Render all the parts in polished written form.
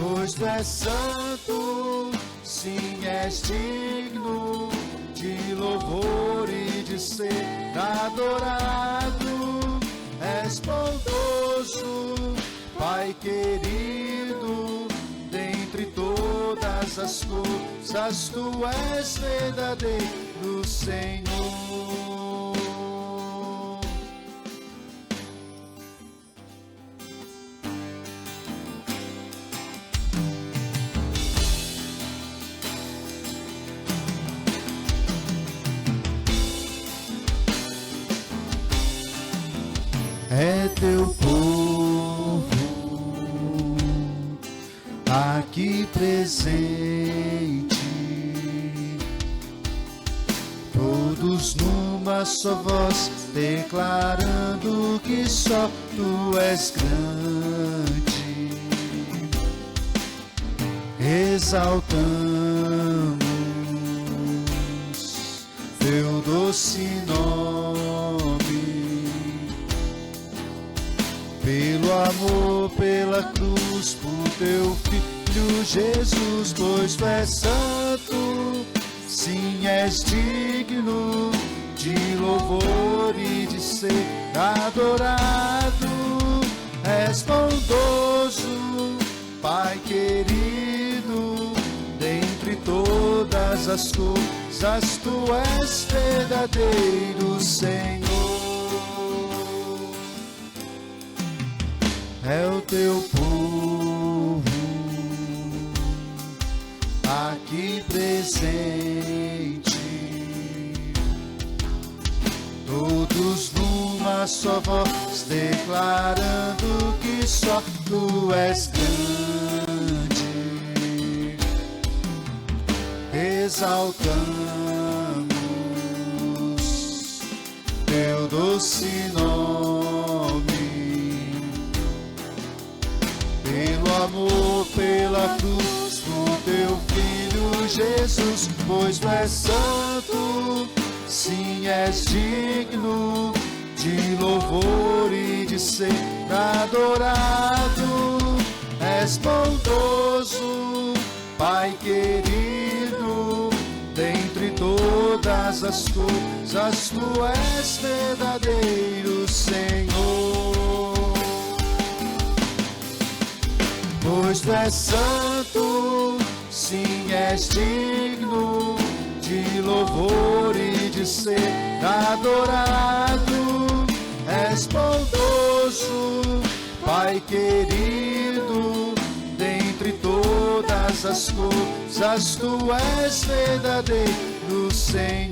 Pois tu és santo, sim, és digno de louvor e de ser adorado. És bondoso, Pai querido, dentre todas as coisas tu és verdadeiro, Senhor. É teu povo aqui presente, todos numa só voz, declarando que só tu és grande. Exaltamos teu doce nome, pelo amor, pela cruz, por teu Filho Jesus. Pois tu és santo, sim, és digno de louvor e de ser adorado. És bondoso, Pai querido, dentre todas as coisas tu és verdadeiro, Senhor. É o teu povo aqui presente, todos numa só voz, declarando que só tu és grande. Exaltamos teu doce nome, pelo amor, pela cruz, por teu Filho Jesus. Pois tu és santo, sim, és digno de louvor e de ser adorado. És bondoso, Pai querido, dentre todas as coisas tu és verdadeiro, Senhor. Pois tu és santo, sim, és digno de louvor e de ser adorado. És bondoso, Pai querido, dentre todas as coisas tu és verdadeiro, Senhor.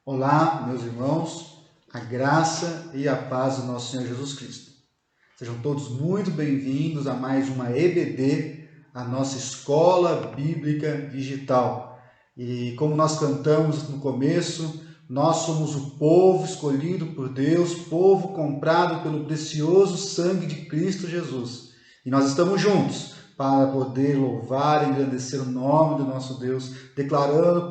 Olá, meus irmãos, a graça e a paz do nosso Senhor Jesus Cristo. Sejam todos muito bem-vindos a mais uma EBD, a nossa Escola Bíblica Digital. E como nós cantamos no começo, nós somos o povo escolhido por Deus, povo comprado pelo precioso sangue de Cristo Jesus. E nós estamos juntos para poder louvar e engrandecer o nome do nosso Deus, declarando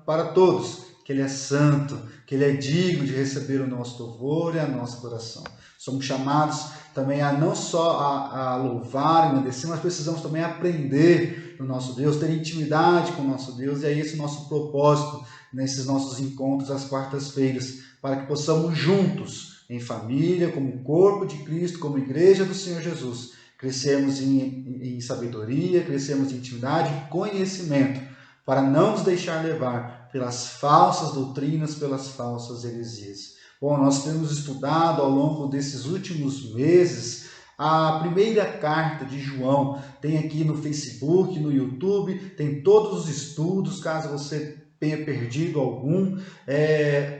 para todos que Ele é santo, que Ele é digno de receber o nosso louvor e a nossa adoração. Somos chamados também a não só a louvar e agradecer, mas precisamos também aprender do nosso Deus, ter intimidade com o nosso Deus, e é esse o nosso propósito nesses nossos encontros às quartas-feiras, para que possamos juntos, em família, como corpo de Cristo, como igreja do Senhor Jesus, crescermos em sabedoria, crescermos em intimidade e conhecimento, para não nos deixar levar pelas falsas doutrinas, pelas falsas heresias. Bom, nós temos estudado ao longo desses últimos meses a primeira carta de João. Tem aqui no Facebook, no YouTube, tem todos os estudos, caso você tenha perdido algum,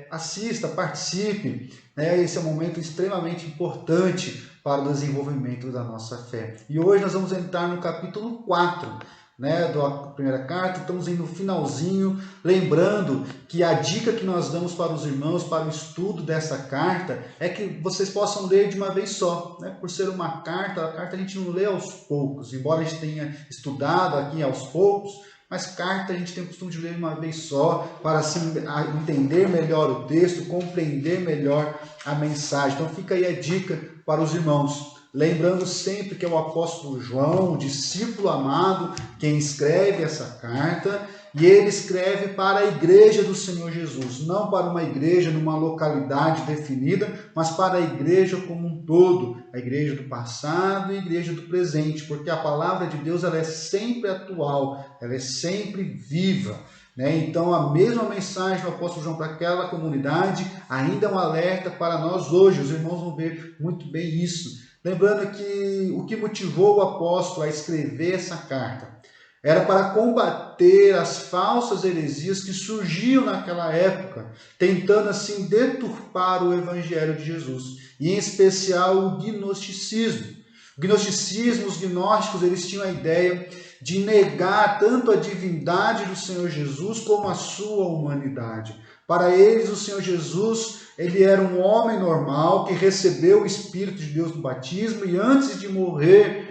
assista, participe. Esse é um momento extremamente importante para o desenvolvimento da nossa fé. E hoje nós vamos entrar no capítulo 4, da primeira carta. Estamos indo no finalzinho, lembrando que a dica que nós damos para os irmãos para o estudo dessa carta é que vocês possam ler de uma vez só, por ser uma carta, a carta a gente não lê aos poucos, embora a gente tenha estudado aqui aos poucos, mas carta a gente tem o costume de ler uma vez só, para assim entender melhor o texto, compreender melhor a mensagem. Então fica aí a dica para os irmãos. Lembrando sempre que é o apóstolo João, o discípulo amado, quem escreve essa carta, e ele escreve para a igreja do Senhor Jesus, não para uma igreja numa localidade definida, mas para a igreja como um todo, a igreja do passado e a igreja do presente, porque a palavra de Deus ela é sempre atual, ela é sempre viva. Então, a mesma mensagem do apóstolo João para aquela comunidade ainda é um alerta para nós hoje. Os irmãos vão ver muito bem isso. Lembrando que o que motivou o apóstolo a escrever essa carta era para combater as falsas heresias que surgiam naquela época, tentando assim deturpar o evangelho de Jesus, e em especial o gnosticismo. O gnosticismo, os gnósticos, eles tinham a ideia de negar tanto a divindade do Senhor Jesus como a sua humanidade. Para eles, o Senhor Jesus, ele era um homem normal que recebeu o Espírito de Deus no batismo e antes de morrer,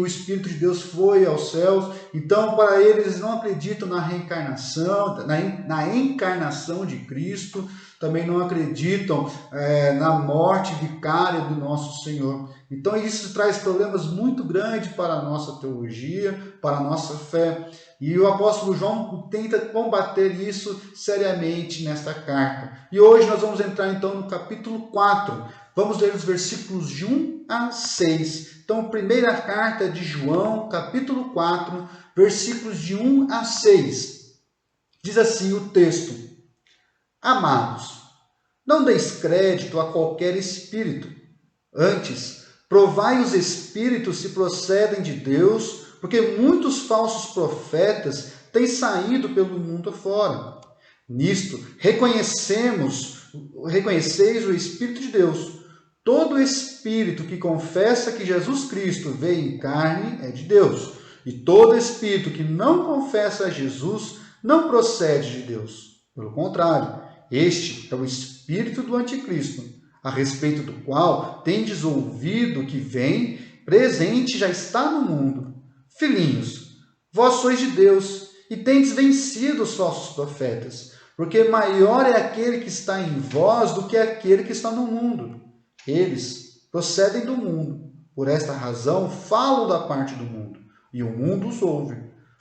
o Espírito de Deus foi aos céus. Então, para eles não acreditam na reencarnação, na encarnação de Cristo, também não acreditam na morte vicária do nosso Senhor. Então, isso traz problemas muito grandes para a nossa teologia, para a nossa fé. E o apóstolo João tenta combater isso seriamente nesta carta. E hoje nós vamos entrar então no capítulo 4. Vamos ler os versículos de 1 a 6. Então, primeira carta de João, capítulo 4, versículos de 1 a 6. Diz assim o texto: Amados, não deis crédito a qualquer espírito. Antes, provai os espíritos se procedem de Deus, porque muitos falsos profetas têm saído pelo mundo afora. Nisto, reconheceis o Espírito de Deus. Todo espírito que confessa que Jesus Cristo veio em carne é de Deus. E todo espírito que não confessa a Jesus não procede de Deus. Pelo contrário, este é o espírito do anticristo, a respeito do qual tendes ouvido que vem, presente já está no mundo. Filhinhos, vós sois de Deus e tendes vencido os falsos profetas, porque maior é aquele que está em vós do que aquele que está no mundo. Eles procedem do mundo, por esta razão falam da parte do mundo, e o mundo os ouve.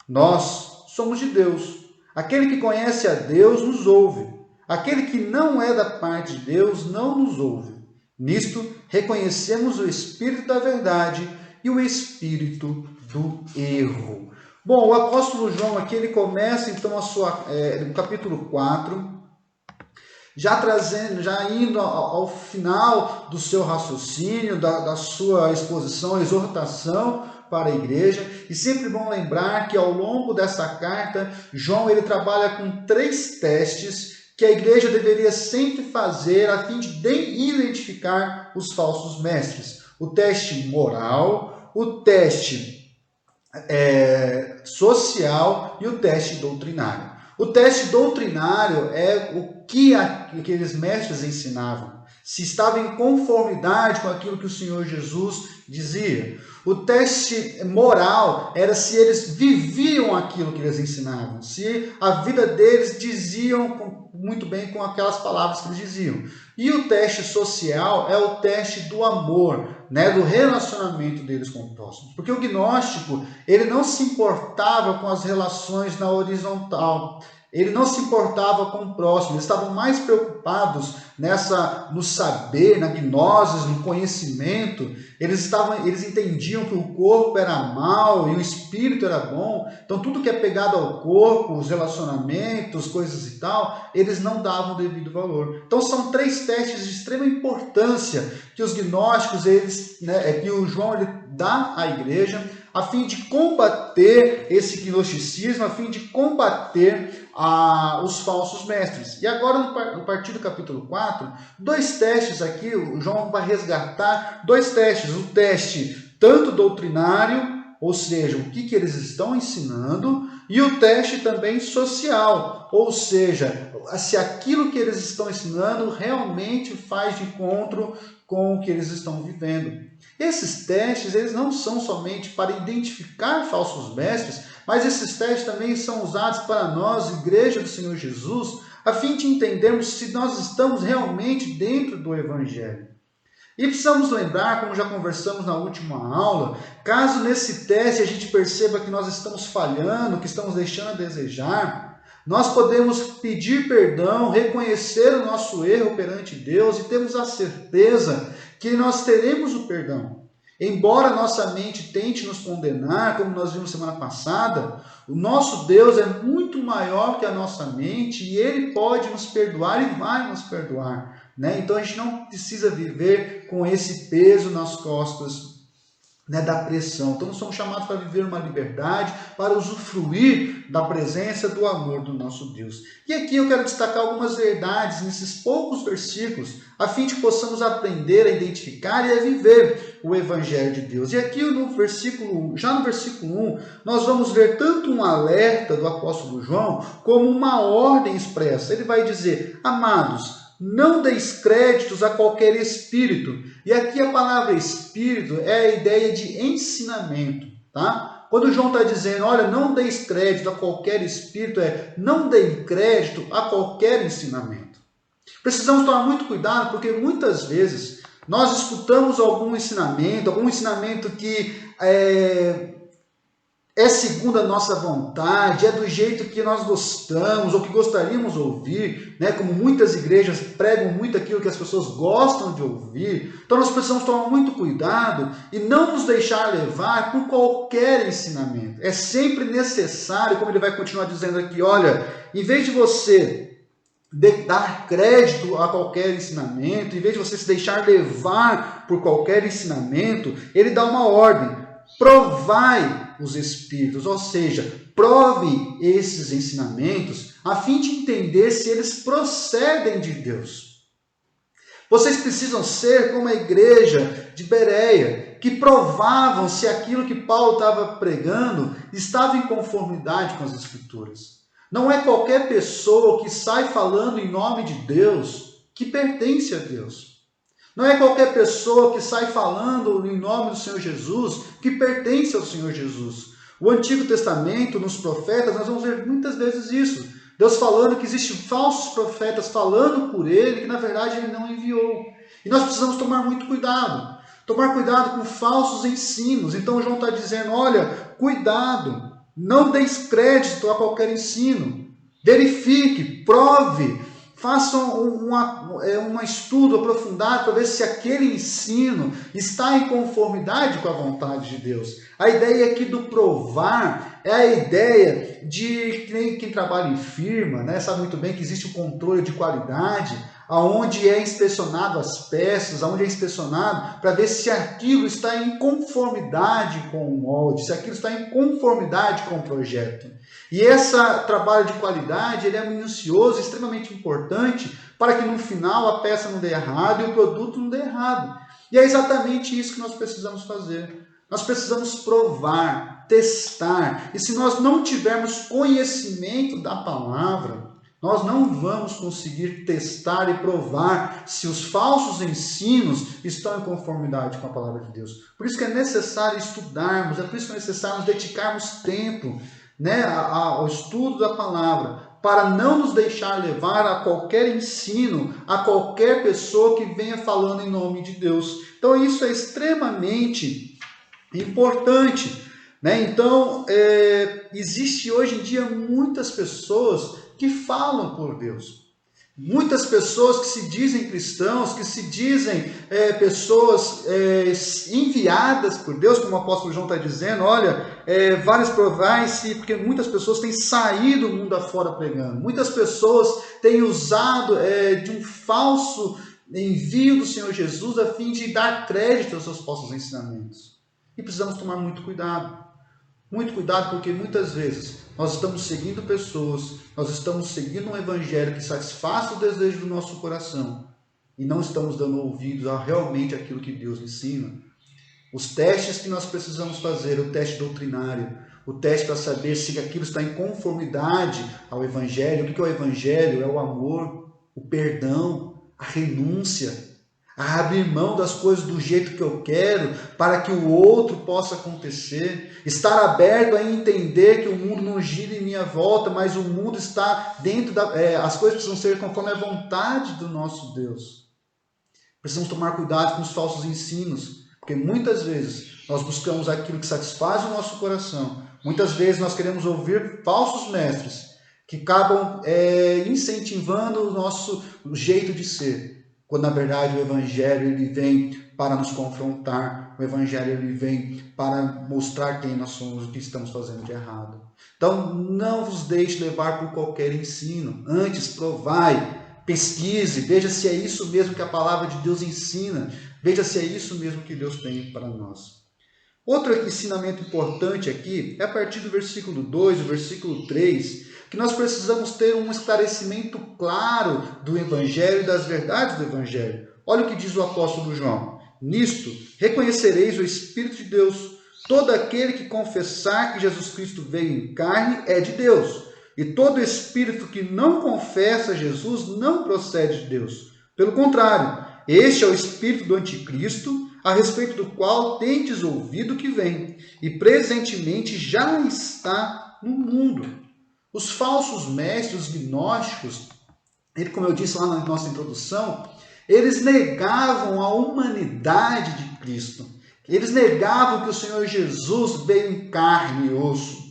Nós somos de Deus. Aquele que conhece a Deus nos ouve. Aquele que não é da parte de Deus não nos ouve. Nisto reconhecemos o Espírito da verdade e o Espírito do erro. Bom, o apóstolo João aqui, ele começa então no capítulo 4, já indo ao final do seu raciocínio, da sua exposição, exortação para a igreja. E sempre bom lembrar que ao longo dessa carta, João ele trabalha com 3 testes que a igreja deveria sempre fazer a fim de identificar os falsos mestres. O teste moral, o teste social e o teste doutrinário. O teste doutrinário é o que aqueles mestres ensinavam, se estava em conformidade com aquilo que o Senhor Jesus dizia. O teste moral era se eles viviam aquilo que eles ensinavam, se a vida deles diziam muito bem com aquelas palavras que eles diziam. E o teste social é o teste do amor, do relacionamento deles com o próximo. Porque o gnóstico, ele não se importava com as relações na horizontal. Ele não se importava com o próximo, eles estavam mais preocupados no saber, na gnose, no conhecimento. Eles entendiam que o corpo era mal e o espírito era bom. Então tudo que é pegado ao corpo, os relacionamentos, coisas e tal, eles não davam o devido valor. Então são 3 testes de extrema importância que os gnósticos, que o João ele dá à igreja, a fim de combater esse gnosticismo, a fim de combater os falsos mestres. E agora, no partir do capítulo 4, 2 testes aqui, o João vai resgatar 2 testes. O teste tanto doutrinário, ou seja, o que eles estão ensinando, e o teste também social, ou seja, se aquilo que eles estão ensinando realmente faz de encontro com o que eles estão vivendo. Esses testes, eles não são somente para identificar falsos mestres, Mas esses testes também são usados para nós, Igreja do Senhor Jesus, a fim de entendermos se nós estamos realmente dentro do Evangelho. E precisamos lembrar, como já conversamos na última aula, caso nesse teste a gente perceba que nós estamos falhando, que estamos deixando a desejar, nós podemos pedir perdão, reconhecer o nosso erro perante Deus e temos a certeza que nós teremos o perdão. Embora nossa mente tente nos condenar, como nós vimos semana passada, o nosso Deus é muito maior que a nossa mente e Ele pode nos perdoar e vai nos perdoar. Então a gente não precisa viver com esse peso nas costas, da pressão. Então nós somos chamados para viver uma liberdade, para usufruir da presença do amor do nosso Deus. E aqui eu quero destacar algumas verdades nesses poucos versículos, a fim de que possamos aprender a identificar e a viver o Evangelho de Deus. E aqui já no versículo 1, nós vamos ver tanto um alerta do apóstolo João, como uma ordem expressa. Ele vai dizer: amados, não deis créditos a qualquer espírito. E aqui a palavra espírito é a ideia de ensinamento, tá? Quando João está dizendo, olha, não deis crédito a qualquer espírito, não deis crédito a qualquer ensinamento. Precisamos tomar muito cuidado, porque muitas vezes nós escutamos algum ensinamento que é segundo a nossa vontade, é do jeito que nós gostamos ou que gostaríamos de ouvir, como muitas igrejas pregam muito aquilo que as pessoas gostam de ouvir. Então nós precisamos tomar muito cuidado e não nos deixar levar por qualquer ensinamento. É sempre necessário, como ele vai continuar dizendo aqui, olha, em vez de você dar crédito a qualquer ensinamento, em vez de você se deixar levar por qualquer ensinamento, ele dá uma ordem: provai os espíritos, ou seja, prove esses ensinamentos a fim de entender se eles procedem de Deus. Vocês precisam ser como a igreja de Bereia, que provavam se aquilo que Paulo estava pregando estava em conformidade com as Escrituras. Não é qualquer pessoa que sai falando em nome de Deus que pertence a Deus. Não é qualquer pessoa que sai falando em nome do Senhor Jesus que pertence ao Senhor Jesus. O Antigo Testamento, nos profetas, nós vamos ver muitas vezes isso. Deus falando que existem falsos profetas falando por Ele, que na verdade Ele não enviou. E nós precisamos tomar muito cuidado. Tomar cuidado com falsos ensinos. Então João está dizendo, olha, cuidado, não deis crédito a qualquer ensino. Verifique, prove. Façam um estudo aprofundado para ver se aquele ensino está em conformidade com a vontade de Deus. A ideia aqui do provar é a ideia de quem trabalha em firma, sabe muito bem que existe o controle de qualidade, aonde é inspecionado as peças, aonde é inspecionado para ver se aquilo está em conformidade com o molde, se aquilo está em conformidade com o projeto. E esse trabalho de qualidade ele é minucioso, extremamente importante, para que no final a peça não dê errado e o produto não dê errado. E é exatamente isso que nós precisamos fazer. Nós precisamos provar, testar. E se nós não tivermos conhecimento da palavra, nós não vamos conseguir testar e provar se os falsos ensinos estão em conformidade com a palavra de Deus. Por isso que é necessário estudarmos, é por isso que é necessário nos dedicarmos tempo ao estudo da palavra, para não nos deixar levar a qualquer ensino, a qualquer pessoa que venha falando em nome de Deus. Então isso é extremamente importante. Então, existe hoje em dia muitas pessoas que falam por Deus. Muitas pessoas que se dizem cristãos, que se dizem pessoas enviadas por Deus, como o apóstolo João está dizendo, olha, vários provai-se, porque muitas pessoas têm saído do mundo afora pregando. Muitas pessoas têm usado de um falso envio do Senhor Jesus a fim de dar crédito aos seus falsos ensinamentos. E precisamos tomar muito cuidado. Muito cuidado, porque muitas vezes nós estamos seguindo pessoas, nós estamos seguindo um evangelho que satisfaz o desejo do nosso coração e não estamos dando ouvidos a realmente aquilo que Deus ensina. Os testes que nós precisamos fazer, o teste doutrinário, o teste para saber se aquilo está em conformidade ao evangelho. O que é o evangelho? É o amor, o perdão, a renúncia, a abrir mão das coisas do jeito que eu quero para que o outro possa acontecer, estar aberto a entender que o mundo não gira em minha volta, mas o mundo está dentro as coisas precisam ser conforme a vontade do nosso Deus. Precisamos tomar cuidado com os falsos ensinos, porque muitas vezes nós buscamos aquilo que satisfaz o nosso coração, muitas vezes nós queremos ouvir falsos mestres que acabam incentivando o nosso jeito de ser. Quando na verdade o Evangelho ele vem para nos confrontar, o Evangelho ele vem para mostrar quem nós somos, o que estamos fazendo de errado. Então não vos deixe levar por qualquer ensino, antes provai, pesquise, veja se é isso mesmo que a palavra de Deus ensina, veja se é isso mesmo que Deus tem para nós. Outro ensinamento importante aqui é a partir do versículo 2, do versículo 3, que nós precisamos ter um esclarecimento claro do Evangelho e das verdades do Evangelho. Olha o que diz o apóstolo João. Nisto, reconhecereis o Espírito de Deus. Todo aquele que confessar que Jesus Cristo veio em carne é de Deus. E todo espírito que não confessa Jesus não procede de Deus. Pelo contrário, este é o espírito do anticristo, a respeito do qual tendes ouvido que vem, e presentemente já está no mundo. Os falsos mestres, os gnósticos, como eu disse lá na nossa introdução, eles negavam a humanidade de Cristo. Eles negavam que o Senhor Jesus veio em carne e osso.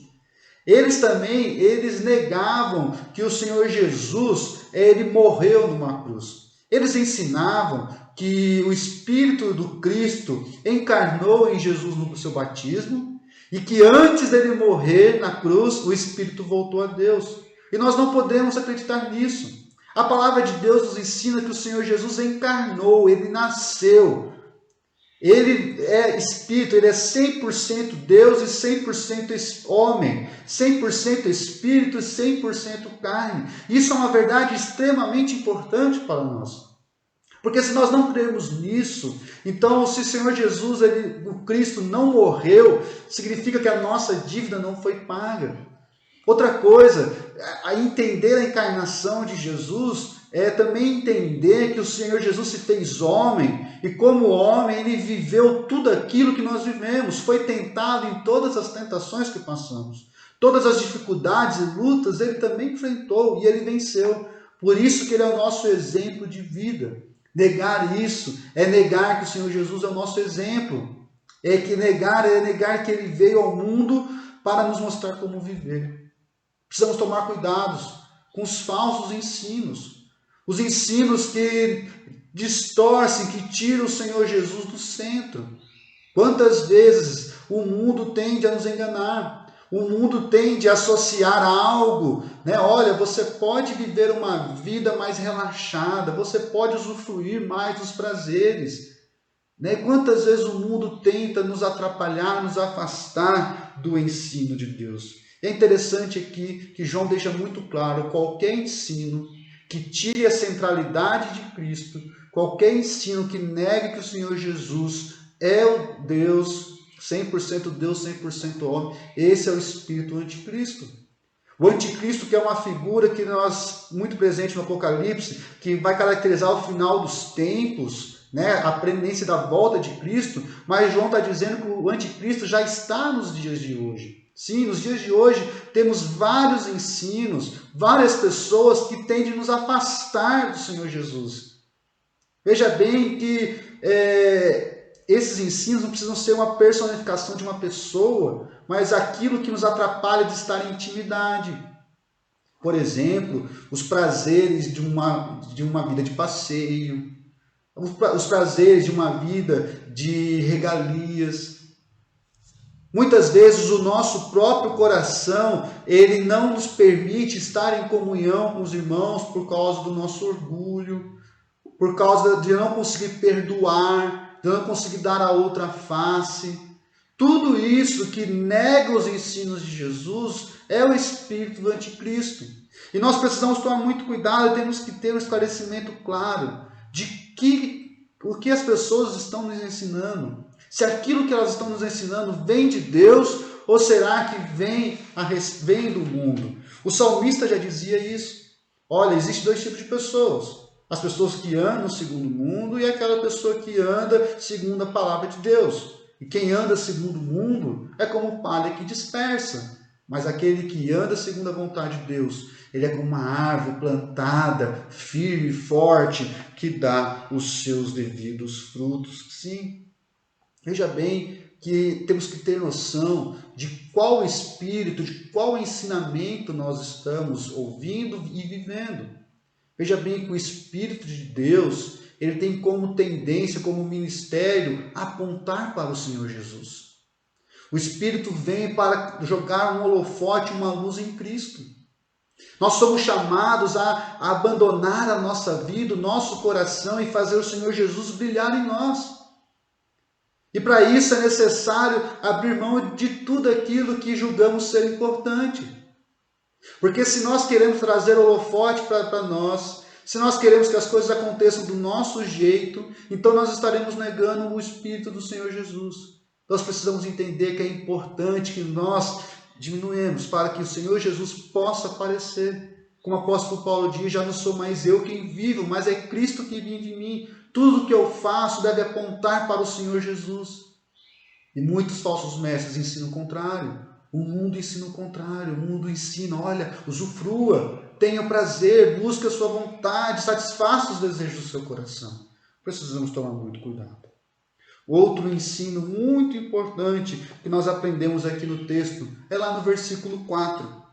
Eles negavam que o Senhor Jesus, ele morreu numa cruz. Eles ensinavam que o Espírito do Cristo encarnou em Jesus no seu batismo, e que antes dele morrer na cruz, o Espírito voltou a Deus. E nós não podemos acreditar nisso. A palavra de Deus nos ensina que o Senhor Jesus encarnou, ele nasceu. Ele é Espírito, ele é 100% Deus e 100% homem, 100% Espírito e 100% carne. Isso é uma verdade extremamente importante para nós. Porque se nós não cremos nisso, então se o Senhor Jesus, o Cristo, não morreu, significa que a nossa dívida não foi paga. Outra coisa, a entender a encarnação de Jesus é também entender que o Senhor Jesus se fez homem, e como homem ele viveu tudo aquilo que nós vivemos, foi tentado em todas as tentações que passamos. Todas as dificuldades e lutas ele também enfrentou e ele venceu. Por isso que ele é o nosso exemplo de vida. Negar isso é negar que o Senhor Jesus é o nosso exemplo. É negar que ele veio ao mundo para nos mostrar como viver. Precisamos tomar cuidados com os falsos ensinos. Os ensinos que distorcem, que tiram o Senhor Jesus do centro. Quantas vezes o mundo tende a nos enganar? O mundo tende a associar algo, né? Olha, você pode viver uma vida mais relaxada, você pode usufruir mais dos prazeres. Né? Quantas vezes o mundo tenta nos atrapalhar, nos afastar do ensino de Deus? É interessante aqui que João deixa muito claro, qualquer ensino que tire a centralidade de Cristo, qualquer ensino que negue que o Senhor Jesus é o Deus, 100% Deus, 100% homem, esse é o espírito anticristo. O anticristo, que é uma figura que nós, muito presente no Apocalipse, que vai caracterizar o final dos tempos, né, a preeminência da volta de Cristo, mas João está dizendo que o anticristo já está nos dias de hoje. Sim, nos dias de hoje temos vários ensinos, várias pessoas que tendem a nos afastar do Senhor Jesus. Veja bem que esses ensinos não precisam ser uma personificação de uma pessoa, mas aquilo que nos atrapalha de estar em intimidade. Por exemplo, os prazeres de uma vida de passeio, os prazeres de uma vida de regalias. Muitas vezes o nosso próprio coração, ele não nos permite estar em comunhão com os irmãos por causa do nosso orgulho, por causa de não conseguir perdoar, de não conseguir dar a outra face. Tudo isso que nega os ensinos de Jesus é o espírito do anticristo. E nós precisamos tomar muito cuidado, temos que ter um esclarecimento claro de o que as pessoas estão nos ensinando. Se aquilo que elas estão nos ensinando vem de Deus ou será que vem do mundo? O salmista já dizia isso. Olha, existem dois tipos de pessoas. As pessoas que andam segundo o mundo e aquela pessoa que anda segundo a palavra de Deus. E quem anda segundo o mundo é como palha que dispersa. Mas aquele que anda segundo a vontade de Deus, ele é como uma árvore plantada, firme e forte, que dá os seus devidos frutos. Sim, veja bem que temos que ter noção de qual espírito, de qual ensinamento nós estamos ouvindo e vivendo. Veja bem que o Espírito de Deus, ele tem como tendência, como ministério, apontar para o Senhor Jesus. O Espírito vem para jogar um holofote, uma luz em Cristo. Nós somos chamados a abandonar a nossa vida, o nosso coração e fazer o Senhor Jesus brilhar em nós. E para isso é necessário abrir mão de tudo aquilo que julgamos ser importante. Porque se nós queremos trazer holofote para nós, se nós queremos que as coisas aconteçam do nosso jeito, então nós estaremos negando o Espírito do Senhor Jesus. Nós precisamos entender que é importante que nós diminuamos para que o Senhor Jesus possa aparecer. Como o apóstolo Paulo diz, já não sou mais eu quem vivo, mas é Cristo que vive em mim. Tudo que eu faço deve apontar para o Senhor Jesus. E muitos falsos mestres ensinam o contrário. O mundo ensina o contrário. O mundo ensina, olha, usufrua, tenha prazer, busque a sua vontade, satisfaça os desejos do seu coração. Precisamos tomar muito cuidado. Outro ensino muito importante que nós aprendemos aqui no texto é lá no versículo 4.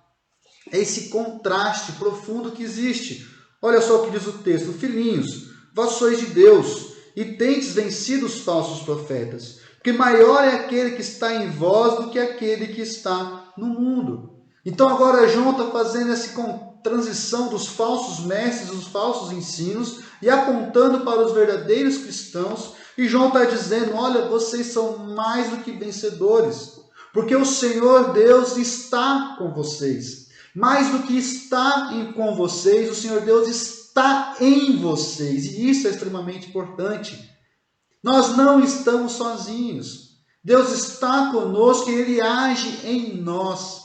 É esse contraste profundo que existe. Olha só o que diz o texto. Filhinhos, vós sois de Deus e tendes vencido os falsos profetas, porque maior é aquele que está em vós do que aquele que está no mundo. Então agora João está fazendo essa transição dos falsos mestres, dos falsos ensinos, e apontando para os verdadeiros cristãos. E João está dizendo, olha, vocês são mais do que vencedores, porque o Senhor Deus está com vocês. Mais do que está com vocês, o Senhor Deus está em vocês. E isso é extremamente importante. Nós não estamos sozinhos. Deus está conosco e Ele age em nós.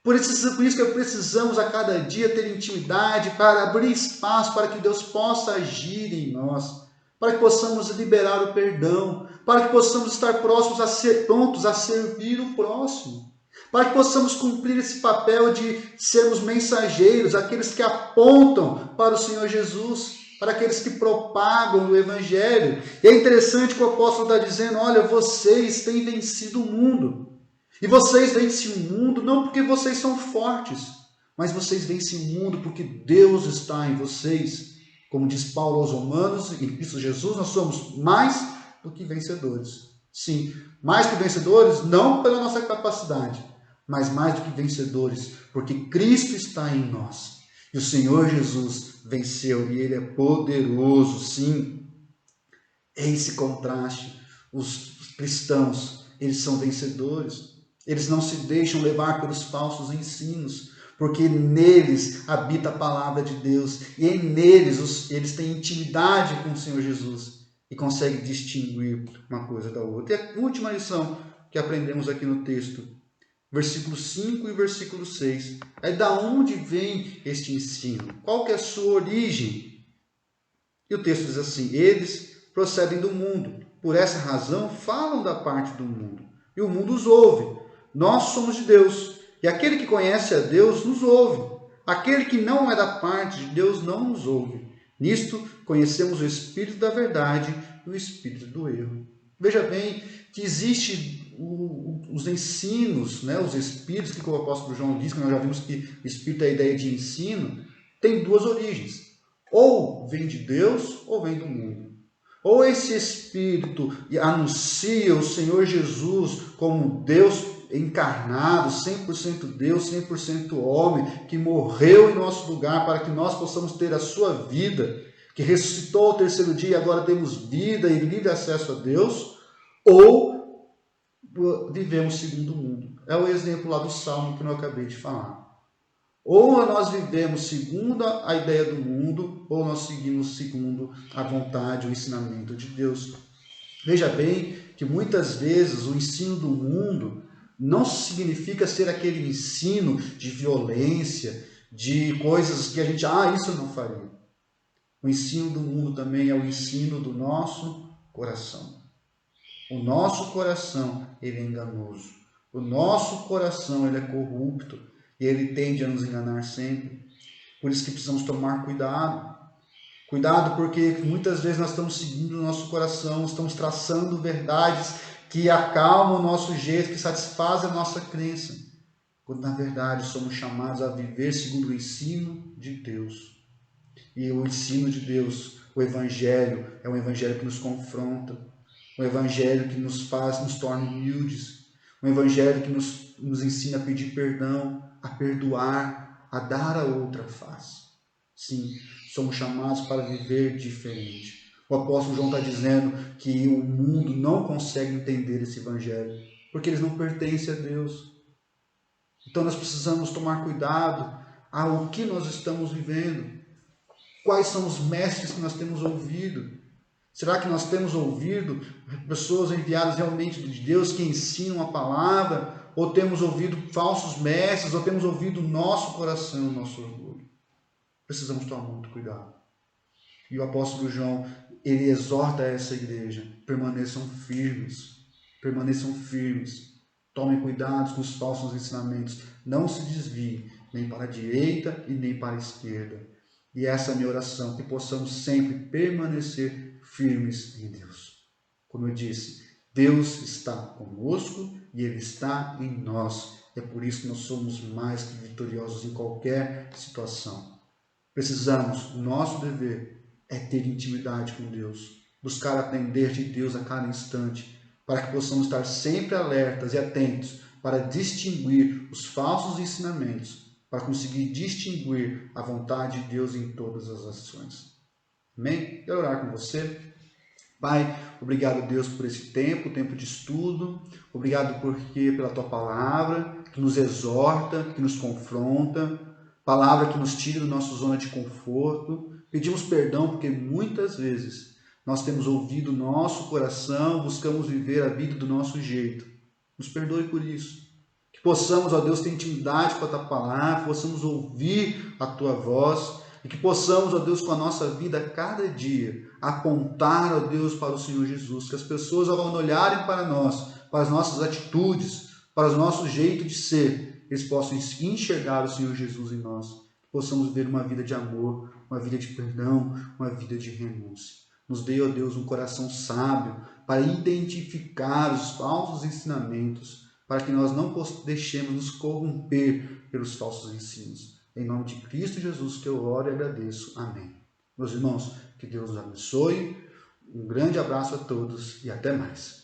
Por isso que precisamos a cada dia ter intimidade para abrir espaço para que Deus possa agir em nós. Para que possamos liberar o perdão, para que possamos estar prontos a servir o próximo, para que possamos cumprir esse papel de sermos mensageiros, aqueles que apontam para o Senhor Jesus, para aqueles que propagam o Evangelho. E é interessante que o apóstolo está dizendo, olha, vocês têm vencido o mundo. E vocês vencem o mundo não porque vocês são fortes, mas vocês vencem o mundo porque Deus está em vocês. Como diz Paulo aos Romanos, em Cristo Jesus, nós somos mais do que vencedores. Sim, mais que vencedores, não pela nossa capacidade, mas mais do que vencedores, porque Cristo está em nós. E o Senhor Jesus venceu e Ele é poderoso, sim. É esse contraste. Os cristãos, eles são vencedores. Eles não se deixam levar pelos falsos ensinos, porque neles habita a palavra de Deus, e neles eles têm intimidade com o Senhor Jesus, e conseguem distinguir uma coisa da outra. E a última lição que aprendemos aqui no texto, versículo 5 e versículo 6, é da onde vem este ensino? Qual que é a sua origem? E o texto diz assim, eles procedem do mundo, por essa razão falam da parte do mundo, e o mundo os ouve. Nós somos de Deus. E aquele que conhece a Deus nos ouve. Aquele que não é da parte de Deus não nos ouve. Nisto conhecemos o espírito da verdade e o espírito do erro. Veja bem que existe os ensinos, né, os espíritos, que o apóstolo João diz, que nós já vimos que o espírito é a ideia de ensino, tem duas origens. Ou vem de Deus ou vem do mundo. Ou esse espírito anuncia o Senhor Jesus como Deus encarnado, 100% Deus, 100% homem, que morreu em nosso lugar para que nós possamos ter a sua vida, que ressuscitou ao terceiro dia e agora temos vida e livre acesso a Deus, ou vivemos segundo o mundo. É o exemplo lá do Salmo que eu acabei de falar. Ou nós vivemos segundo a ideia do mundo, ou nós seguimos segundo a vontade, o ensinamento de Deus. Veja bem que muitas vezes o ensino do mundo não significa ser aquele ensino de violência, de coisas que a gente, isso eu não faria. O ensino do mundo também é o ensino do nosso coração. O nosso coração, ele é enganoso. O nosso coração, ele é corrupto e ele tende a nos enganar sempre. Por isso que precisamos tomar cuidado. Cuidado porque muitas vezes nós estamos seguindo o nosso coração, estamos traçando verdades que acalmam o nosso jeito, que satisfazem a nossa crença. Quando na verdade somos chamados a viver segundo o ensino de Deus. E o ensino de Deus, o Evangelho, é um Evangelho que nos confronta, um Evangelho que nos torna humildes, um Evangelho que nos ensina a pedir perdão, a perdoar, a dar a outra face. Sim, somos chamados para viver diferente. O apóstolo João está dizendo que o mundo não consegue entender esse Evangelho, porque eles não pertencem a Deus. Então nós precisamos tomar cuidado ao que nós estamos vivendo. Quais são os mestres que nós temos ouvido? Será que nós temos ouvido pessoas enviadas realmente de Deus que ensinam a palavra? Ou temos ouvido falsos mestres? Ou temos ouvido o nosso coração, o nosso orgulho? Precisamos tomar muito cuidado. E o apóstolo João, ele exorta essa igreja: permaneçam firmes. Permaneçam firmes. Tomem cuidado com os falsos ensinamentos. Não se desviem nem para a direita e nem para a esquerda. E essa é a minha oração, que possamos sempre permanecer firmes em Deus. Como eu disse, Deus está conosco e Ele está em nós. É por isso que nós somos mais que vitoriosos em qualquer situação. Precisamos, o nosso dever é ter intimidade com Deus, buscar aprender de Deus a cada instante, para que possamos estar sempre alertas e atentos para distinguir os falsos ensinamentos, para conseguir distinguir a vontade de Deus em todas as ações. Amém? Quero orar com você. Pai, obrigado, Deus, por esse tempo de estudo. Obrigado pela Tua palavra, que nos exorta, que nos confronta. Palavra que nos tira da nossa zona de conforto. Pedimos perdão porque muitas vezes nós temos ouvido o nosso coração, buscamos viver a vida do nosso jeito. Nos perdoe por isso. Que possamos, ó Deus, ter intimidade com a Tua palavra, possamos ouvir a Tua voz e que possamos, ó Deus, com a nossa vida a cada dia, apontar, ó Deus, para o Senhor Jesus. Que as pessoas, ao olharem para nós, para as nossas atitudes, para o nosso jeito de ser, eles possam enxergar o Senhor Jesus em nós. Que possamos viver uma vida de amor, uma vida de perdão, uma vida de renúncia. Nos dê, ó Deus, um coração sábio para identificar os falsos ensinamentos, para que nós não deixemos nos corromper pelos falsos ensinos. Em nome de Cristo Jesus que eu oro e agradeço. Amém. Meus irmãos, que Deus os abençoe. Um grande abraço a todos e até mais.